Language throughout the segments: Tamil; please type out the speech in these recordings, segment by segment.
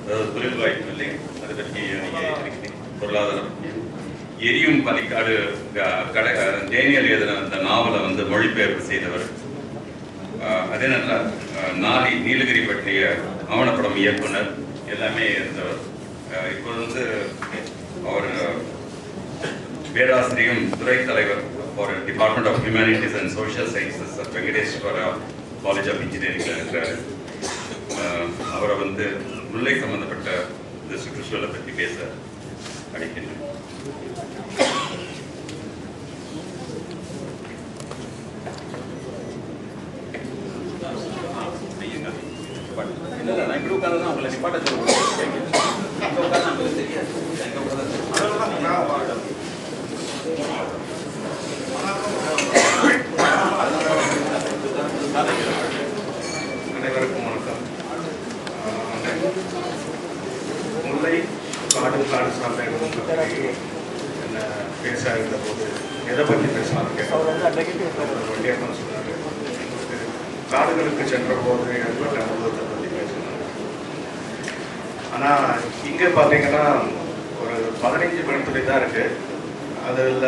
தொழில் வாய்ப்பு இல்லை, அதை பற்றி பொருளாதாரம் எரியும் பனிக்காடு டேனியல் எழுதின அந்த நாவலை மொழிபெயர்ப்பு செய்தவர். அதே நேரம் நாளை நீலகிரி பற்றிய ஆவணப்படம் இயக்குனர் எல்லாமே இருந்தவர். இப்போது அவர் பேராசிரியும் துறை தலைவர் for department of humanities and social sciences Venkateswara college of இன்ஜினியரிங்கில் இருக்கிறார். அவரை முல்லை சம்பந்தப்பட்ட இந்த சுற்றுச்சூழலை பற்றி பேச அழைக்கின்றேன். நான் இப்படி உட்காந்து தான் உங்களை நிப்பாட்ட சொல்லுவேன். அனைவருக்கும் வணக்கம். முல்லை காடு சார்ந்த என்ன பேச இருந்த போது எதை பற்றி பேசலாம் வண்டியாக்கம் சொன்னாங்க. காடுகளுக்கு சென்ற போது ஏற்பட்ட அனுபவத்தை பற்றி பேசணும். ஆனால் இங்கே பார்த்தீங்கன்னா ஒரு 15 மணித்துறை தான் இருக்கு. அதில்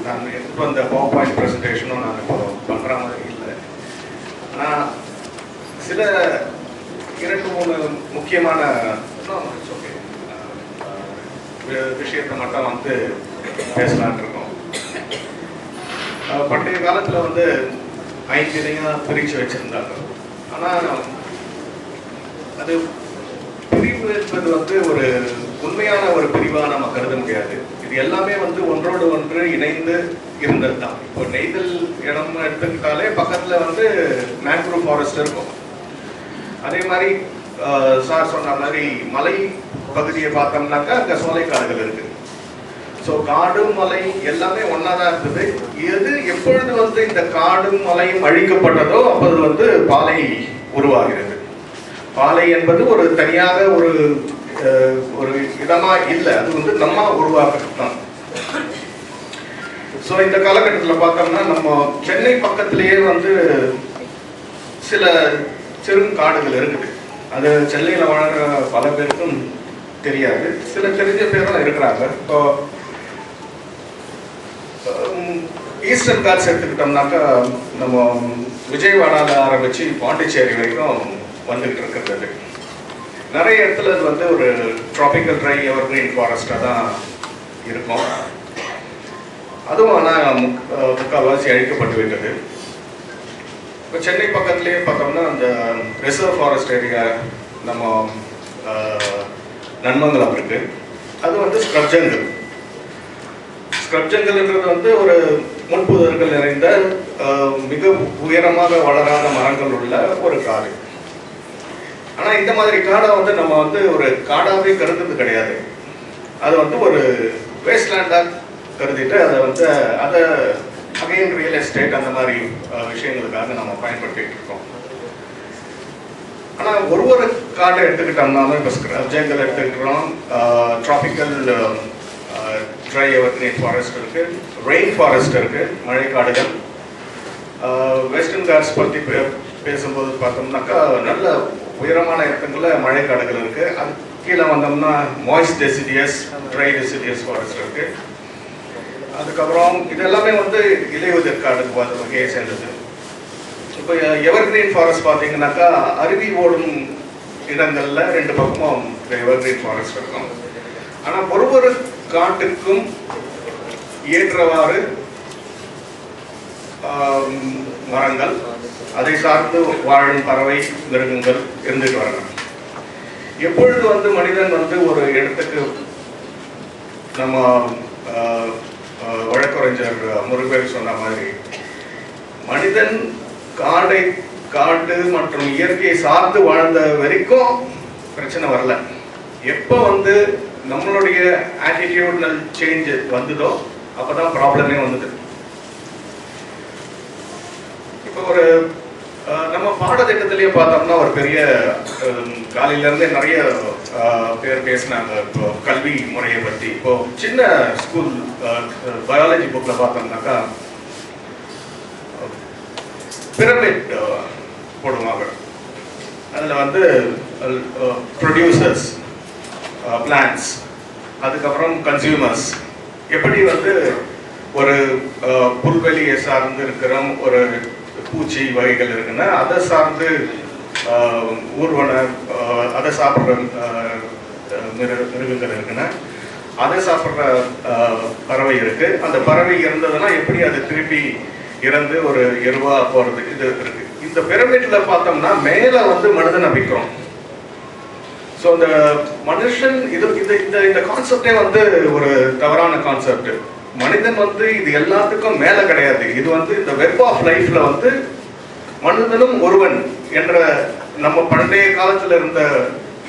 நான் இப்போ அந்த பவர் பாயிண்ட் ப்ரெசன்டேஷனும் நான் இப்போ பண்ணுற மாதிரி இல்லை. ஆனால் சில 2-3 முக்கியமான விஷயத்தை மட்டும் பேசலான் இருக்கோம். பண்டைய காலத்தில் 5 இணையாக பிரித்து வச்சிருந்தாங்க. ஆனால் அது பிரிவு என்பது ஒரு உண்மையான ஒரு பிரிவாக நம்ம கருத முடியாது. இது எல்லாமே ஒன்றோடு ஒன்று இணைந்து இருந்தது தான். இப்போ நெய்தல் இடம் எடுத்துக்கிட்டாலே பக்கத்தில் மேங்க்ரூவ் ஃபாரஸ்ட் இருக்கும். அதே மாதிரி சார் சொன்ன மாதிரி மலை பகுதியை பார்த்தோம்னாக்கா அங்கே சோலைக்காடுகள் இருக்கு. ஸோ காடும் மலை எல்லாமே ஒன்றா தான் இருந்தது. எது எப்பொழுது இந்த காடும் மலையும் அழிக்கப்பட்டதோ அப்போது பாலை உருவாகிறது. பாலை என்பது ஒரு தனியாக ஒரு இடமா இல்லை, அது நம்ம உருவாக்குறது தான். ஸோ இந்த காலகட்டத்தில் பார்த்தோம்னா நம்ம சென்னை பக்கத்திலேயே சில சிறுங்காடுகள் இருக்குது. அது சென்னையில் வாழ்கிற பல பேருக்கும் தெரியாது, சில தெரிஞ்ச பேரும் இருக்கிறாங்க. இப்போ ஈஸ்டர்ன் காட்ஸ் எடுத்துக்கிட்டோம்னாக்கா நம்ம விஜயவாடாவில் ஆரம்பித்து பாண்டிச்சேரி வரைக்கும் வந்துகிட்டு இருக்கிறது. நிறைய இடத்துல அது ஒரு ட்ராபிக்கல் ட்ரை எவர்கிரீன் ஃபாரஸ்டாக தான் இருக்கும். அதுவும் ஆனால் முக்கால்வாசி அழிக்கப்பட்டு விட்டது. இப்போ சென்னை பக்கத்துலேயே பார்த்தோம்னா அந்த ரிசர்வ் ஃபாரஸ்ட் ஏரியா நம்ம நன்மங்கலம் இருக்கு. அது ஸ்க்ரப் ஜங்கல். ஸ்க்ரப் ஜங்கல்ன்றது ஒரு முன்புதர்கள் நிறைந்த மிக உயரமாக வளராத மரங்கள் உள்ள ஒரு காடு. ஆனால் இந்த மாதிரி காடை நம்ம ஒரு காடாகவே கருதுறது கிடையாது. அது ஒரு வேஸ்ட்லேண்டாக கருதிட்டு அதை அகைன் ரியல் எஸ்டேட் அந்த மாதிரி விஷயங்களுக்காக நம்ம பயன்படுத்திட்டு இருக்கோம். ஆனால் ஒரு காடை எடுத்துக்கிட்டோம்னாலும் இப்போ ஸ்க்ரப் ஜங்கல் எடுத்துக்கிட்டோம், ட்ராபிக்கல் ட்ரை எவர்கிரீன் ஃபாரஸ்ட் இருக்கு, ரெயின் ஃபாரஸ்ட் இருக்கு, மழைக்காடுகள். வெஸ்டர்ன் காட்ஸ் பற்றி பேசும்போது பார்த்தோம்னாக்கா நல்ல உயரமான இடத்துங்களில் மழைக்காடுகள் இருக்கு. அது கீழே வந்தோம்னா moist deciduous, try deciduous forest இருக்கு. அதுக்கப்புறம் இது எல்லாமே இலையுதிர் காடு வகையை சேர்ந்தது. இப்போ எவர்கிரீன் ஃபாரஸ்ட் பார்த்தீங்கன்னாக்கா அருவி ஓடும் இடங்கள்ல 2 பக்கமும் எவர்கிரீன் ஃபாரஸ்ட் இருக்கும். ஆனால் ஒரு காட்டுக்கும் ஏற்றவாறு மரங்கள், அதை சார்ந்து வாழும் பறவை மிருகங்கள் இருந்துட்டு வரணும். எப்பொழுது மனிதன் ஒரு இடத்துக்கு நம்ம வழக்கறிஞர் முருகர் சொன்ன மாதிரி மனிதன் காடு மற்றும் இயற்கையை சார்ந்து வாழ்ந்த வரைக்கும் பிரச்சனை வரல. எப்போ நம்மளுடைய ஆட்டிடியூட்னல் சேஞ்ச் வந்ததோ அப்பதான் ப்ராப்ளமே வந்தது. இப்போ ஒரு நம்ம பாடத்திட்டத்திலேயே பார்த்தோம்னா ஒரு பெரிய காலையிலேருந்தே நிறைய பேர் பேசினாங்க இப்போ கல்வி முறையை பற்றி. இப்போ சின்ன ஸ்கூல் பயாலஜி புக்கில் பார்த்தோம்னாக்கா பிரமிட் போடுவாங்க. அதில் ப்ரொடியூசர்ஸ், பிளான்ஸ், அதுக்கப்புறம் கன்சியூமர்ஸ், எப்படி வந்து ஒரு புல்வெளியை சார்ந்து இருக்கிற ஒரு பூச்சி வகைகள் இருக்குன்னா அதை சார்ந்து ஊர்வன அதை சாப்பிட்ற மிருகங்கள் இருக்குன்னா அதை சாப்பிட்ற பறவை இருக்கு. அந்த பறவை இறந்ததுன்னா எப்படி அது திருப்பி இறந்து ஒரு எருவா போறது இது இருக்கு. இந்த பிரமிட்ல பார்த்தோம்னா மேல வந்து மனிதனை வைக்கிறோம். ஸோ இந்த மனுஷன் இது இந்த கான்செப்டே வந்து ஒரு தவறான கான்செப்ட். மனிதன் வந்து இது எல்லாத்துக்கும் மேல கிடையாது. இது வந்து இந்த வெப் ஆஃப் லைஃப்ல வந்து மனிதனும் ஒருவன் என்ற நம்ம பண்டைய காலத்துல இருந்த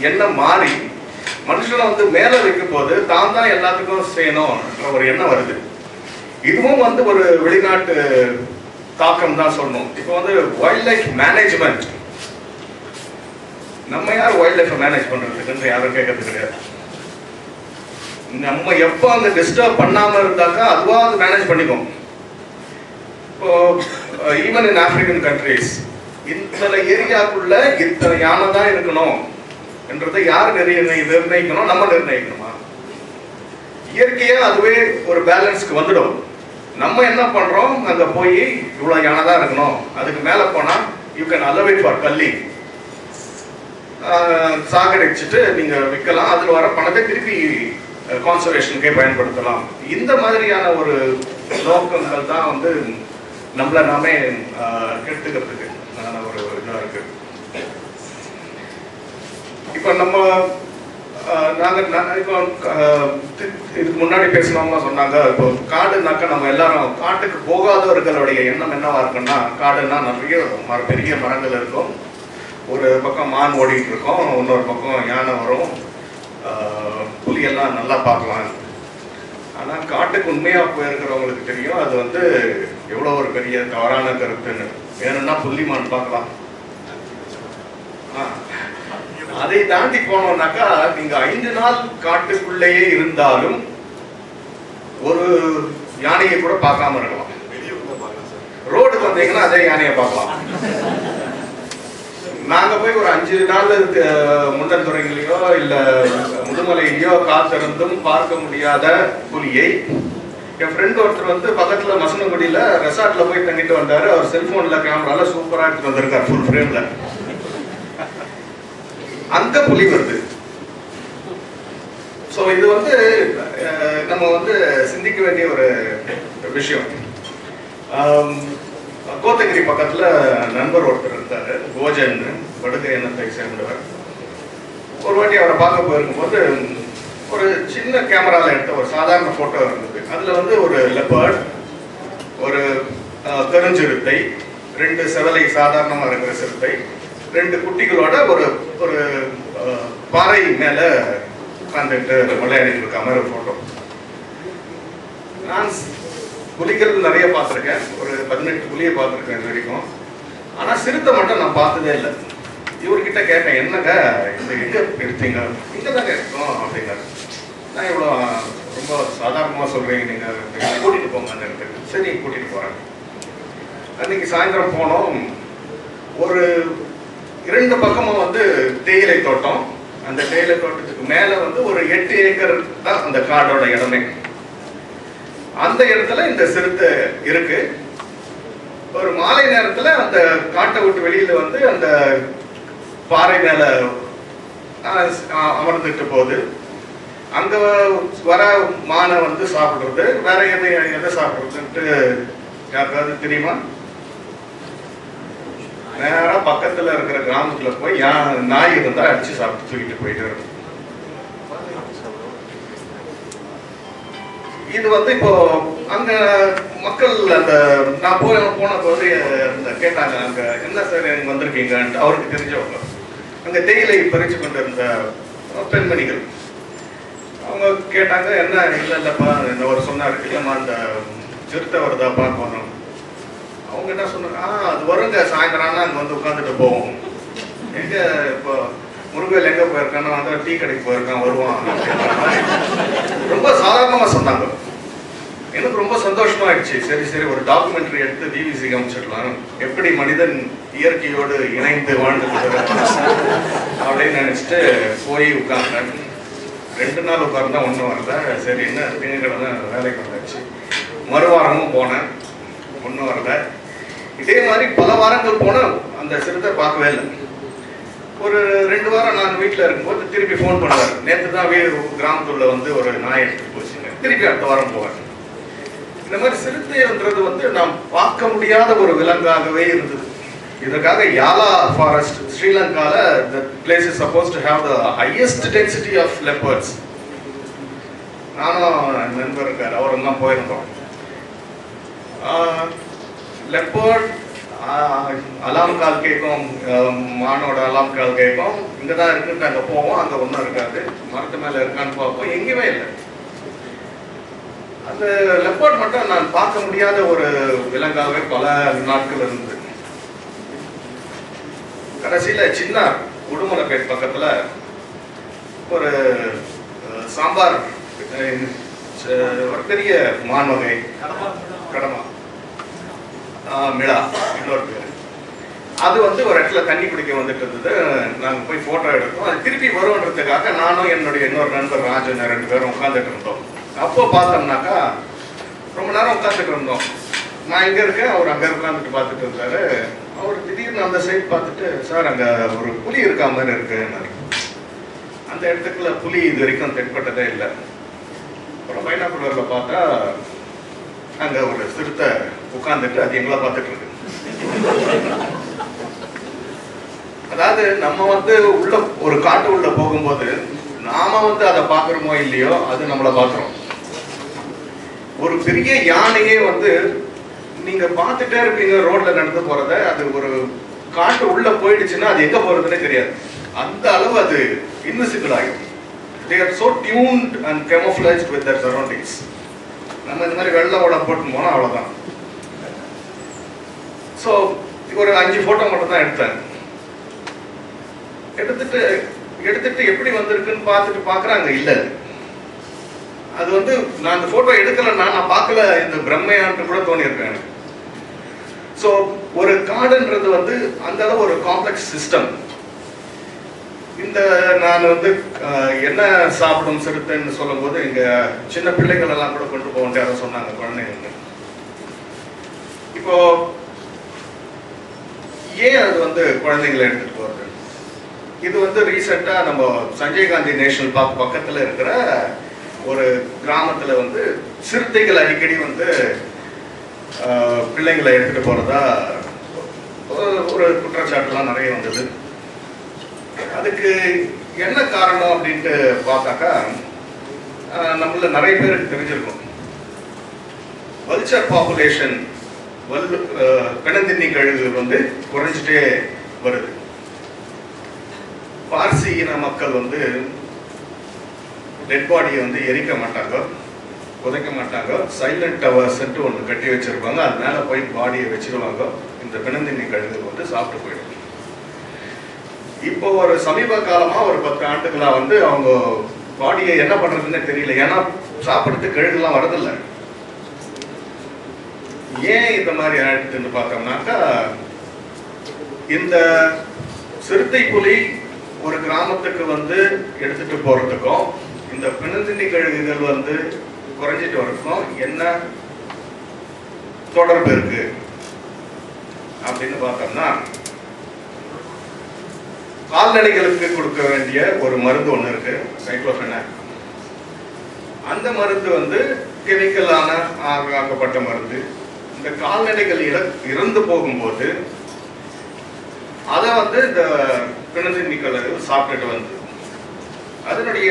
எண்ணம் மாறி மனுஷனை வந்து மேல வைக்கும் போது தான் தான் எல்லாத்துக்கும் செய்யணும்ன்ற ஒரு எண்ணம் வருது. இதுவும் வந்து ஒரு வெளிநாட்டு தாக்கம் தான் சொல்லணும். இப்போ வந்து வைல்ட் லைஃப் மேனேஜ்மெண்ட், நம்ம யார் வைல்ட் லைஃப் மேனேஜ் பண்றதுக்குன்னு யாரும் கேட்கறது கிடையாது. நம்ம எப்போ அங்க டிஸ்டர்ப் பண்ணாம இருந்தாக்கா அதுவா அது மேனேஜ் பண்ணிக்கும். இப்போ ஈவன் இன் ஆப்பிரிக்கன் கண்ட்ரீஸ் இத்தனை ஏரியாக்குள்ள இத்தனை யானை தான் இருக்கணும் என்றதை யார் நிர்ணயிக்கணும்? நம்ம நிர்ணயிக்கணுமா? இயற்கையா அதுவே ஒரு பேலன்ஸ்க்கு வந்துடும். நம்ம என்ன பண்றோம்? அங்க போய் இவ்வளவு யானை தான் இருக்கணும், அதுக்கு மேல போனா you can allow it for கல்லி, சாகடிச்சுட்டு நீங்க விற்கலாம், அதுல வர பணத்தை திருப்பி கான்சர்வேஷனுக்கே பயன்படுத்தலாம். இந்த மாதிரியான ஒரு நோக்கங்கள் தான் வந்து நம்மள நாமே கெடுத்துக்கிறதுக்கு ஒரு இதா இருக்கு. இப்ப நம்ம இப்போ இதுக்கு முன்னாடி பேசினவங்க சொன்னாங்க, இப்போ காடுனாக்கா நம்ம எல்லாரும் காட்டுக்கு போகாதவர்களுடைய எண்ணம் என்னவா இருக்குன்னா, காடுன்னா நிறைய பெரிய மரங்கள் இருக்கும், ஒரு பக்கம் மான் ஓடிட்டு இருக்கோம், இன்னொரு பக்கம் யானை வரும், புலியெல்லாம் நல்லா பார்க்கலாம். ஆனால் காட்டுக்கு உண்மையா போயிருக்கிறவங்களுக்கு தெரியும் அது வந்து எவ்வளோ ஒரு பெரிய தவறான கருத்துன்னு. வேணும்னா புள்ளிமான் பார்க்கலாம். அதை தாண்டி போனோம்னாக்கா நீங்க 5 நாள் காட்டுக்குள்ளேயே இருந்தாலும் ஒரு யானையை கூட பார்க்காம இருக்கலாம். ரோடுக்கு வந்தீங்கன்னா அதே யானையை பார்க்கலாம். நாங்க போய் ஒரு 5 நாள் முண்டன்துறையிலையோ இல்ல முதுமலையிலையோ காத்திருந்தும் பார்க்க முடியாத புலியை என் ஃப்ரெண்ட் ஒருத்தர் வந்து பக்கத்துல மசனகுடியில ரெசார்ட்ல போய் தங்கிட்டு வந்தாரு. அவர் செல்போன்ல கேமரால சூப்பரா எடுத்துட்டு வந்திருக்காரு, ஃபுல் ஃப்ரேம்ல. அங்க புலி வருது. சோ இது வந்து நம்ம வந்து சிந்திக்க வேண்டிய ஒரு விஷயம். கோத்தகிரி பக்கத்துல நண்பர் ஒருத்தர் இருந்தாரு, கோஜன், வடுகை எண்ணத்தை சேர்ந்தவர். ஒரு வாட்டி அவரை பார்க்க போயிருக்கும் போது ஒரு சின்ன கேமரால எடுத்த ஒரு சாதாரண போட்டோ இருந்தது. அதுல வந்து ஒரு லெப்பர்ட், ஒரு கருஞ்சிறுத்தை, 2 செவலை சாதாரணமா இருக்கிற சிறுத்தை, 2 குட்டிகளோட ஒரு ஒரு பாறை மேல உட்காந்துட்டு விளையாடிட்டு இருக்க மாதிரி ஒரு போட்டோ. நான் புலிகள் நிறைய பார்த்துருக்கேன், ஒரு 18 புலியை பார்த்துருக்கேன் இது வரைக்கும். ஆனா சிறுத்தை மட்டும் நான் பார்த்ததே இல்லை. இவர்கிட்ட கேட்டேன், என்னங்க இது எங்க எடுத்தீங்க? இங்கதாங்க இருக்கோம் அப்படின்னாரு. நான் இவ்வளோ ரொம்ப சாதாரணமா சொல்றீங்க, நீங்க கூட்டிட்டு போங்க அந்த இடத்துக்கு. சரி கூட்டிட்டு போறேன். அன்னைக்கு சாயந்தரம் போனோம். ஒரு 2 பக்கமும் வந்து தேயிலை தோட்டம். அந்த தேயிலை தோட்டத்துக்கு மேல வந்து ஒரு 8 ஏக்கர் தான் அந்த காடோட இடமே. அந்த இடத்துல இந்த சிறுத்தை இருக்கு. ஒரு மாலை நேரத்துல அந்த காட்டை விட்டு வெளியில வந்து அந்த பாறை மேல அமர்ந்துட்டு போகுது. அங்க வர மானை வந்து சாப்பிடுறது, வேற எதை சாப்பிடுறதுன்ட்டு யாருக்காவது தெரியுமா? நேரா பக்கத்துல இருக்கிற கிராமத்துல போய் நாய் இருந்தா அடிச்சு சாப்பிட்டு தூக்கிட்டு போயிட்டு இருக்கும். இது வந்து இப்போ அங்க மக்கள் அந்த நான் போன போது கேட்டாங்க, அங்க என்ன சார் எங்க வந்திருக்கீங்கன்ட்டு. அவருக்கு தெரிஞ்சவங்க அங்க தேயிலை பறிச்சு கொண்டு இருந்த பெண்மணிகள் அவங்க கேட்டாங்க, என்ன இல்லப்பா இந்த ஒரு சொன்னாரு, இல்லம்மா அந்த சிறுத்தை வருதாப்பா போனோம். அவங்க என்ன சொன்னாங்க, அது வருங்க சாயந்தரம்னா அங்க வந்து உட்காந்துட்டு போவோம். எங்க இப்போ முருகல் எங்க போயிருக்கான்னு வந்து டீ கடைக்கு போயிருக்கான் வருவான். ரொம்ப சாதாரணமா சொன்னாங்க. எனக்கு ரொம்ப சந்தோஷமாயிடுச்சு. சரி சரி, ஒரு டாக்குமெண்ட்ரி எடுத்து பிபிசி காமிச்சிடலாம், எப்படி மனிதன் இயற்கையோடு இணைந்து வாழ்ந்துட்டு அப்படின்னு நினைச்சிட்டு போய் உட்கார்ந்தேன். 2 நாள் உட்கார்ந்தா ஒன்றும் வரல. சரி, என்ன திங்கக்கிழமை வேலைக்கு வந்தாச்சு. மறுவாரமும் போனேன், ஒன்றும் வரல. இதே மாதிரி பல வாரங்கள் போனேன், அந்த சிறுத்தை பார்க்கவே இல்லை. ஒரு 2 வாரம் நான் வீட்டில் இருக்கும்போது திருப்பி ஃபோன் பண்ணுவார். நேற்று தான் கிராமத்துல வந்து ஒரு நாய் எடுத்துட்டு போச்சுங்க, திருப்பி அடுத்த வாரம் போவேன். இந்த மாதிரி சிறுத்தைன்றது வந்து நாம் பார்க்க முடியாத ஒரு விலங்காகவே இருந்தது. இதற்காக யாலா ஃபாரஸ்ட், ஸ்ரீலங்கால, the place is supposed to have the highest density of leopards. நானும் நண்பர் இருக்கார், அவரெல்லாம் போயிருந்தோம். லெப்பர்ட் அலாம் கால் கேட்கும், மானோட அலாம் கால் கேட்கும், இங்கே தான் இருக்குன்ட்டு அங்கே போவோம், அங்கே ஒன்றும் இருக்காது. மரத்து மேலே இருக்கான்னு பார்ப்போம், எங்கேயுமே இல்லை. அந்த லெப்பர்ட் மட்டும் நான் பார்க்க முடியாத ஒரு விலங்காகவே பல நாட்கள் இருந்தது. கடைசியில சின்ன உடுமலைப்பேட் பக்கத்துல ஒரு சாம்பார் ஒரு பெரிய மான் வகை, கடமா மிளா இன்னொரு பேர், அது வந்து ஒரு இடத்துல தண்ணி குடிக்க வந்துட்டு இருந்தது. நாங்கள் போய் போட்டோ எடுத்தோம். அது திருப்பி வருவன்றதுக்காக நானும் என்னுடைய இன்னொரு நண்பர் ராஜன் 2 பேரும் உட்காந்துட்டு இருந்தோம். அப்போ பார்த்தோம்னாக்கா ரொம்ப நேரம் உட்காந்துட்டு இருந்தோம். நான் இங்கே இருக்கேன், அவர் அங்கே உட்காந்துட்டு பார்த்துட்டு இருந்தாரு. அவர் திடீர்னு அந்த சைடு பார்த்துட்டு, சார் அங்கே ஒரு புலி இருக்கா மாதிரி இருக்குன்னாரு. அந்த இடத்துக்குள்ள புலி இது வரைக்கும் தென்பட்டதே இல்லை. அப்புறம் பைனாக்குலரில் பார்த்தா அங்கே ஒரு சிறுத்தை உட்காந்துட்டு அது எங்களை பார்த்துட்டு இருக்கு. அதாவது நம்ம வந்து உள்ள ஒரு காட்டு உள்ள போகும்போது நாம வந்து அதை பார்க்குறோமோ இல்லையோ, அது நம்மளை பார்க்குறோம். ஒரு பெரிய யானையே வந்து நீங்க பார்த்துட்டே இருப்பீங்க ரோட்ல நடந்து போறத, அது ஒரு காட்டு உள்ள போயிடுச்சுன்னா அது எங்க போறதுன்னே தெரியாது. அந்த அளவு அது இன்விசிபிள் ஆகும். They are so tuned and camouflaged with their surroundings. நம்ம இந்த மாதிரி வெள்ளை ஓட போட்டு போனா அவ்வளவுதான். ஸோ ஒரு 5 போட்டோ மட்டும் தான் எடுத்தேன். எடுத்துட்டு எப்படி வந்திருக்குன்னு பார்த்துட்டு பார்க்குறாங்க, இல்லை அது வந்து நான் அந்த போட்டோ எடுக்கலன்னா நான் பார்க்கல, இந்த பிரம்மையான்ட்டு கூட தோணியிருக்கேன் எனக்கு. ஸோ ஒரு காடுன்றது வந்து அந்த அளவு ஒரு காம்ப்ளெக்ஸ் சிஸ்டம். இந்த நான் வந்து என்ன சாப்பிடும் சிறுத்தைன்னு சொல்லும் போது இங்க சின்ன பிள்ளைகள் எல்லாம் கூட கொண்டு போக வேண்டிய யாரும் சொன்னாங்க, குழந்தைங்க. இப்போ ஏன் அது வந்து குழந்தைங்களை எடுத்துட்டு போறது? இது வந்து ரீசெண்டா நம்ம சஞ்சய் காந்தி நேஷனல் பார்க் பக்கத்துல இருக்கிற ஒரு கிராமத்துல வந்து சிறுத்தைகள் அடிக்கடி வந்து பிள்ளைங்களை எடுத்துட்டு போறதா ஒரு குற்றச்சாட்டுலாம் நிறைய வந்தது. அதுக்கு என்ன காரணம் அப்படின்ட்டு பார்த்தாக்கா, நம்மள நிறைய பேருக்கு தெரிஞ்சிருக்கும், வல்ச்சர் பாப்புலேஷன், பிணந்தின்னி கழுகுகள் வந்து குறைஞ்சிட்டே வருது. பார்சி இன மக்கள் வந்து டெட் பாடியை வந்து எரிக்க மாட்டாங்க, புதைக்க மாட்டாங்க. சைலண்ட் டவர்ஸ்ன்ட்டு ஒன்று கட்டி வச்சிருப்பாங்க, அது மேலே போய் பாடியை வச்சிருவாங்க. இந்த பிணந்தின்னி கழுகுகள் வந்து சாப்பிட்டு போயிடும். இப்போ ஒரு சமீப காலமா ஒரு 10 ஆண்டுகளா வந்து அவங்க பாடியை என்ன பண்றதுன்னு தெரியல. ஏன்னா சாப்பிட்றதுக்கு கழுகுலாம் வரதில்லை. ஏன் இந்த மாதிரி ஆயிடுச்சுன்னு பார்த்தோம்னாக்கா, இந்த சிறுத்தை புலி ஒரு கிராமத்துக்கு வந்து எடுத்துட்டு போறதுக்கும் இந்த பிணந்தின்னி கழுகுகள் வந்து குறைஞ்சிட்டு வரதுக்கும் என்ன தொடர்பு இருக்கு அப்படின்னு பார்த்தோம்னா, கால்நடைகளுக்கு கொடுக்க வேண்டிய ஒரு மருந்து ஒன்று இருக்கு, சைக்ளோஃபெனாக். அந்த மருந்து வந்து கெமிக்கலான ஆக்கப்பட்ட மருந்து. இந்த கால்நடைகள் இறந்து போகும்போது அதை வந்து இந்த பிணந்தின்னி கழுகுகள் சாப்பிட்டுட்டு வந்து அதனுடைய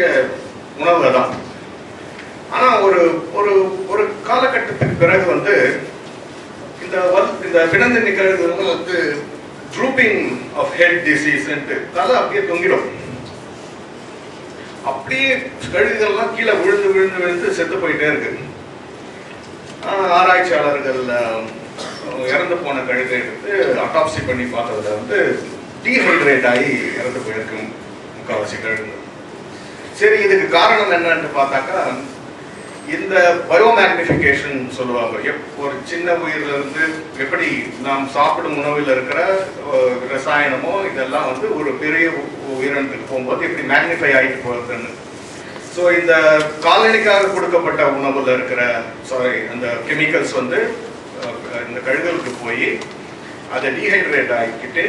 உணவு தான். ஆனா ஒரு ஒரு ஒரு காலகட்டத்துக்கு பிறகு வந்து இந்த பிணந்தின்னி கழுகுகள் வந்து ட்ரூப்பிங் ஆஃப் ஹெட் டிசீஸ் தலை அப்படியே தொங்கிடும். அப்படியே கழுகுகள்லாம் கீழே விழுந்து விழுந்து விழுந்து செத்து போயிட்டே இருக்கு. ஆராய்ச்சியாளர்கள் இறந்து போன கழுகை எடுத்து அட்டாப்சி பண்ணி பார்த்ததுல வந்து டீஹைட்ரேட் ஆகி இறந்து போயிருக்கும் முக்கால்வாசி கழுகு. சரி, இதுக்கு காரணம் என்னன்னு பார்த்தாக்கா, இந்த பயோமேக்னிஃபிகேஷன் சொல்லுவாங்க. ஒரு சின்ன உயிரில இருந்து எப்படி நாம் சாப்பிடும் உணவில் இருக்கிற ரசாயனமோ இதெல்லாம் வந்து ஒரு பெரிய உயிரினத்துக்கு போகும்போது எப்படி மேக்னிஃபை ஆகிட்டு போகுதுன்னு. ஸோ இந்த கால்நடைக்காக கொடுக்கப்பட்ட உணவுல இருக்கிற அந்த கெமிக்கல்ஸ் வந்து இந்த கழுகுகளுக்கு போய் அதை டீஹைட்ரேட் ஆகிக்கிட்டு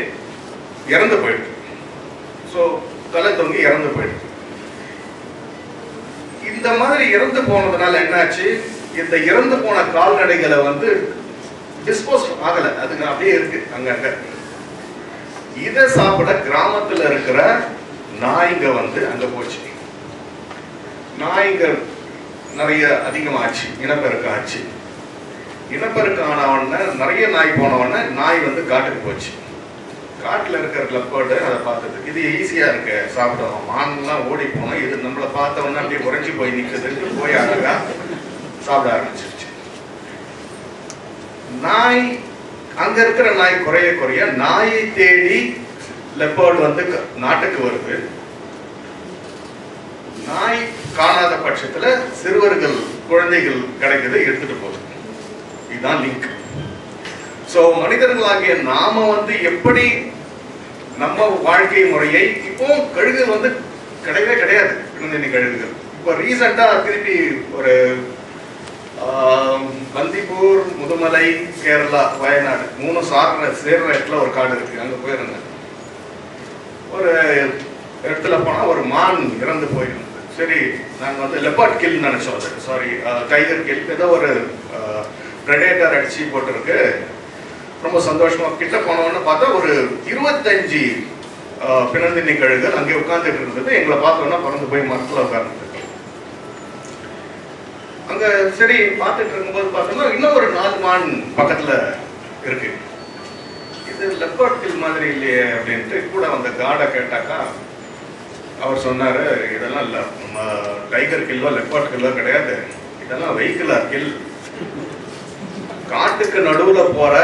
இறந்து போயிடுது. ஸோ தலை தொங்கி இறந்து போயிடுது. இந்த மாதிரி இறந்து போனதுனால என்னாச்சு, இந்த இறந்து போன கால்நடைகளை வந்து டிஸ்போஸ் ஆகலை, அதுங்க அப்படியே இருக்கு அங்கங்க. இதை சாப்பிட கிராமத்தில் இருக்கிற நாய்ங்க வந்து அங்க போச்சு. நாய்ங்க நிறைய அதிகமாச்சு, இனப்பெருக்கம் ஆச்சு. இனப்பெருக்கம் ஆனவொடனே நிறைய நாய் போனவொடனே நாய் வந்து காட்டுக்கு போச்சு. காட்டில் இருக்கிற லெப்பர்டு அதை பார்த்தது, இது ஈஸியாக இருக்கு சாப்பிடுவோம், மான்லாம் ஓடி போனோம், இது நம்மளை பார்த்தவொடனே அப்படியே உறைஞ்சி போய் நிற்குதுன்னு போய் அழகா சாப்பிட ஆரம்பிச்சிருச்சு. நாய் அங்க இருக்கிற நாய் குறைய குறைய நாயை தேடி லெப்பர்டு வந்து நாட்டுக்கு வருது. நாய் காணாத பட்சத்துல சிறுவர்கள் குழந்தைகள் கிடைக்குது, எடுத்துட்டு போகுது. இதுதான் லிங்க். சோ மனிதர்களாகிய நாம வந்து எப்படி நம்ம வாழ்க்கை முறையை, இப்போ கழுகுகள் வந்து கிடையவே கிடையாது, பின்னணி கழுகுகள். இப்போ ரீசெண்டா திருப்பி ஒரு பந்திப்பூர், முதுமலை, கேரளா, வயநாடு 3 சேர்ற இடத்துல ஒரு காடு இருக்கு, அங்க போயிருந்தேன். ஒரு இடத்துல போனா ஒரு மான் இறந்து போயிருந்தது. சரி, நாங்க வந்து லெப்பர்ட் கில் நினைச்சோம், அது சாரி டைகர் கில், ஏதோ ஒரு பிரெடேட்டர் அடிச்சு போட்டிருக்கு. ரொம்ப சந்தோஷமா கிட்ட போனோன்னு பார்த்தா ஒரு 25 பிணந்தின்னி கழுகுகள் அங்கே உட்கார்ந்துட்டு இருந்தது. எங்களை பார்த்தோன்னா பறந்து போய் மரத்துல உட்கார்ந்து அங்க. சரி, பார்த்துட்டு இருக்கும்போது பார்த்தோம்னா இன்னும் ஒரு 4 மான் பக்கத்துல இருக்கு. இது லெப்பர்ட் கில் மாதிரி இல்லையே அப்படின்ட்டு கூட வந்த கார்டை கேட்டாக்கா அவர் சொன்னாரு, இதெல்லாம் இல்லை, நம்ம டைகர் கில்லோ லெப்பர்ட் கில்லோ கிடையாது, இதெல்லாம் வெஹிக்கிளர் கில். காட்டுக்கு நடுவுல போற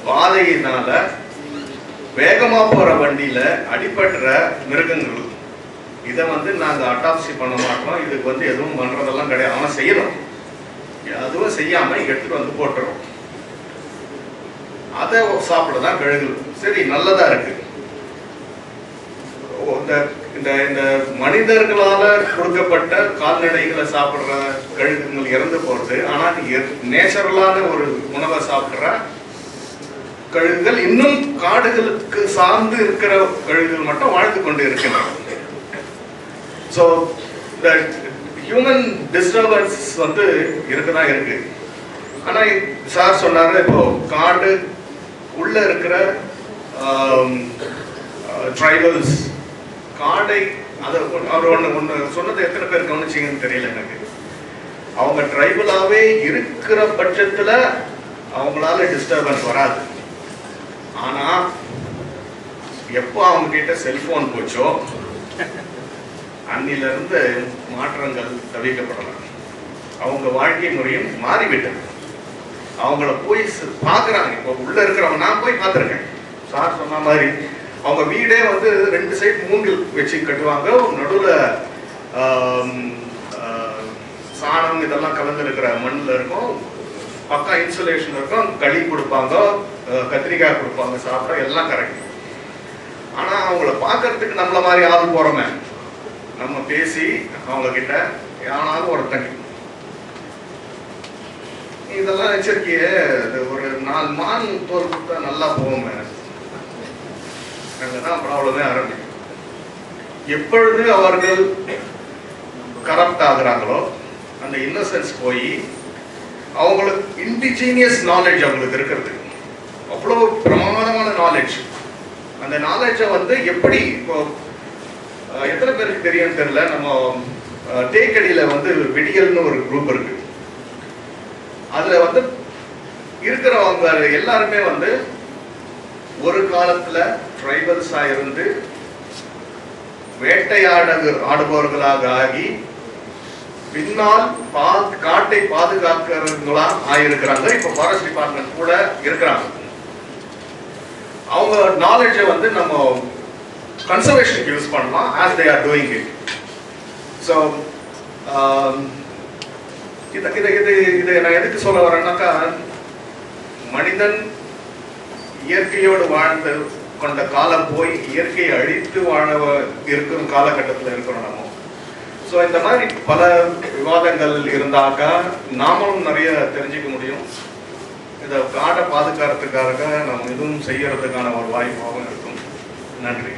பாதையினால வேகமா போற வண்டியில அடிபடுற மிருகங்கள், இதை வந்து நாங்க அட்டாப்சி பண்ண மாட்டோம், இதுக்கு வந்து எதுவும் பண்றதெல்லாம் கிடையாது, ஆனா செய்யணும், அதுவும் செய்யாம எடுத்துட்டு வந்து போட்டுறோம், அதை சாப்பிடதான் கழுகுகள். சரி, நல்லதா இருக்கு. இந்த இந்த மனிதர்களால கொடுக்கப்பட்ட கால்நடைகளை சாப்பிடுற கழுகுகள் இறந்து போறது, ஆனா நேச்சுரலான ஒரு உணவை சாப்பிடுற கழுகுகள், இன்னும் காடுகளுக்கு சார்ந்து இருக்கிற கழுகுகள் மட்டும் வாழ்ந்து கொண்டு இருக்கின்றன. ஸோ இந்த ஹியூமன் டிஸ்டர்பன்ஸ் வந்து இருக்குதான் இருக்கு. ஆனா சார் சொன்னாரு, இப்போ காடு உள்ள இருக்கிற ட்ரைபல்ஸ் காடை, அதை அவர் ஒன்று சொன்னது எத்தனை பேர் கவனிச்சிங்கன்னு தெரியல எனக்கு. அவங்க ட்ரைபலாவே இருக்கிற பட்சத்துல அவங்களால டிஸ்டர்பன்ஸ் வராது. ஆனா எப்போ அவங்க கிட்ட செல்போன் போச்சோ அன்னில இருந்து மாற்றங்கள் தவிர்க்கப்படலாம். அவங்க வாழ்க்கை முறையும் மாறிவிட்டது. அவங்கள போய் பாக்குறாங்க. இப்போ உள்ள இருக்கிறவங்க, நான் போய் பார்த்துருக்கேன், சார் சொன்ன மாதிரி அவங்க வீடே வந்து 2 சைடு மூங்கில் வச்சு கட்டுவாங்க, நடுவுல சாணம் இதெல்லாம் கலந்து இருக்கிற மண்ணில் இருக்கும், பக்கா இன்சுலேஷன் இருக்கும், களி கொடுப்பாங்க, கத்திரிக்காய் கொடுப்பாங்க, சாப்பிட்டா எல்லாம் கரெக்ட். ஆனா அவங்கள பார்க்கறதுக்கு நம்மள மாதிரி ஆள் போறோமே, நம்ம பேசி அவங்க கிட்ட யானாலும் ஒருத்தங்க இதெல்லாம் எச்சரிக்கையே, ஒரு 4 மான் தோல் கொடுத்தா நல்லா போவோமே, அங்கதான் ப்ராப்ளமே ஆரம்பிக்கும். எப்பொழுது அவர்கள் கரப்ட் ஆகுறாங்களோ அந்த இன்னசென்ஸ் போய் அவங்களுக்கு இன்டிஜீனியஸ் நாலேஜ் அவங்களுக்கு இருக்கிறது, அவ்வளவு பிரமாதமான நாலேஜ். அந்த நாலேஜை வந்து எப்படி, இப்போ எத்தனை பேருக்கு தெரியும் தெரியல, நம்ம தேக்கடியில வந்து விடியல்னு ஒரு குரூப் இருக்கு. அதுல வந்து இருக்கிறவங்க எல்லாருமே வந்து ஒரு காலத்துல ட்ரைபல்ஸா இருந்து ஆடுபவர்களாக ஆகி பின்னால் காட்டை பாதுகாக்கிறவங்களா ஆயிருக்கிறாங்க. இப்ப ஃபாரஸ்ட் டிபார்ட்மெண்ட் கூட இருக்கிறாங்க. அவங்க நாலேஜை வந்து நம்ம கன்சர்வேஷனுக்கு யூஸ் பண்ணலாம், as they are doing it. So இதை நான் எதுக்கு சொல்ல வரேன்னாக்கா, மனிதன் இயற்கையோடு வாழ்ந்து கொண்ட காலம் போய் இயற்கையை அழித்து வாழ இருக்கிற காலகட்டத்தில் இருக்கிறோம் நம்ம. ஸோ இந்த மாதிரி பல விவாதங்கள் இருந்தாக்கா நாமளும் நிறைய தெரிஞ்சுக்க முடியும். இதை காட்டை பாதுகாக்கிறதுக்காக நம்ம எதுவும் செய்யறதுக்கான ஒரு வாய்ப்பாகவும் இருக்கும். நன்றி.